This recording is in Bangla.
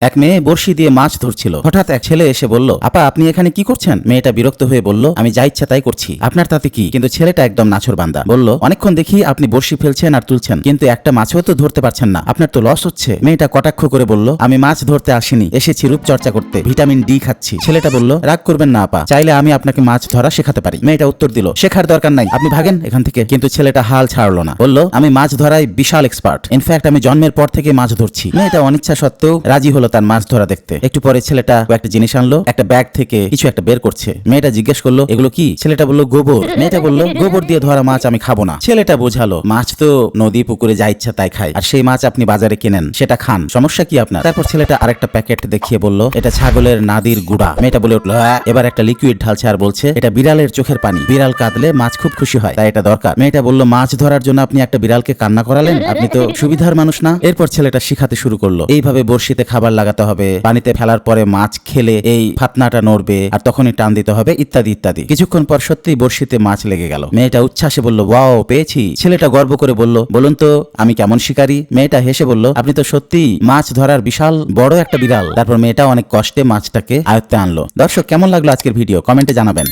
এক মেয়ে বড়শি দিয়ে মাছ ধরছিল। হঠাৎ এক ছেলে এসে বলল, আপা আপনি এখানে কি করছেন? মেয়েটা বিরক্ত হয়ে বলল, আমি যা ইচ্ছা তাই করছি, আপনার তাতে কি? কিন্তু ছেলেটা একদম নাছোড়বান্দা, বলল, অনেকক্ষণ দেখি আপনি বড়শি ফেলছেন আর তুলছেন, কিন্তু একটা মাছও তো ধরতে পারছেন না, আপনার তো লস হচ্ছে। মেয়েটা কটাক্ষ করে বলল, আমি মাছ ধরতে আসিনি, এসেছি রূপচর্চা করতে, ভিটামিন ডি খাচ্ছি। ছেলেটা বলল, রাগ করবেন না আপা, চাইলে আমি আপনাকে মাছ ধরা শেখাতে পারি। মেয়েটা উত্তর দিল, শেখার দরকার নাই, আপনি ভাগেন এখান থেকে। কিন্তু ছেলেটা হাল ছাড়লো না, বলল, আমি মাছ ধরায় বিশাল এক্সপার্ট, ইনফ্যাক্ট আমি জন্মের পর থেকে মাছ ধরছি। মেয়েটা অনিচ্ছা সত্ত্বেও রাজি হলো তার মাছ ধরা দেখতে। একটু পরে ছেলেটা একটা জিনিস আনলো, একটা ব্যাগ থেকে কিছু একটা বের করছে। মেয়েটা জিজ্ঞেস করলো, এগুলো কি? ছেলেটা বলল, গোবর। মেয়েটা বলল, গোবর দিয়ে ধরা মাছ আমি খাবো না। ছেলেটা বোঝালো, মাছ তো নদী পুকুরে যা ইচ্ছা তাই খায়, আর সেই মাছ আপনি বাজারে কেনেন, সেটা খান, সমস্যা কি আপনার? তারপর ছেলেটা আরেকটা প্যাকেট দেখিয়ে বলল, এটা ছাগলের নাদির গুড়া। মেয়েটা বলে উঠলো, এবার একটা লিকুইড ঢালছে আর বলছে, এটা বিড়ালের চোখের পানি, বিড়াল কাঁদলে মাছ খুব খুশি হয়, তাই এটা দরকার। মেয়েটা বলল, মাছ ধরার জন্য আপনি একটা বিড়ালকে কান্না করালেন, আপনি তো সুবিধার মানুষ না। এরপর ছেলেটা শিখাতে শুরু করলো, এইভাবে বড়শিতে খাবার লাগাতে হবে, পানিতে ফেলার পরে মাছ খেলে এই ফাতনাটা নড়বে, আর তখনই টান দিতে হবে, ইত্যাদি ইত্যাদি। কিছুক্ষণ পর সত্যি বড়শিতে মাছ লেগে গেল। মেয়েটা উচ্ছ্বাসে বলল, ওয়াও, পেয়েছি। ছেলেটা গর্ব করে বলল, বলুন তো আমি কেমন শিকারী? মেয়েটা হেসে বলল, আপনি তো সত্যি মাছ ধরার বিশাল বড় একটা বিড়াল। তারপর মেয়েটা অনেক কষ্টে মাছটাকে আয়ত্তে আনলো। দর্শক, কেমন লাগলো আজকের ভিডিও? কমেন্টে জানাবেন।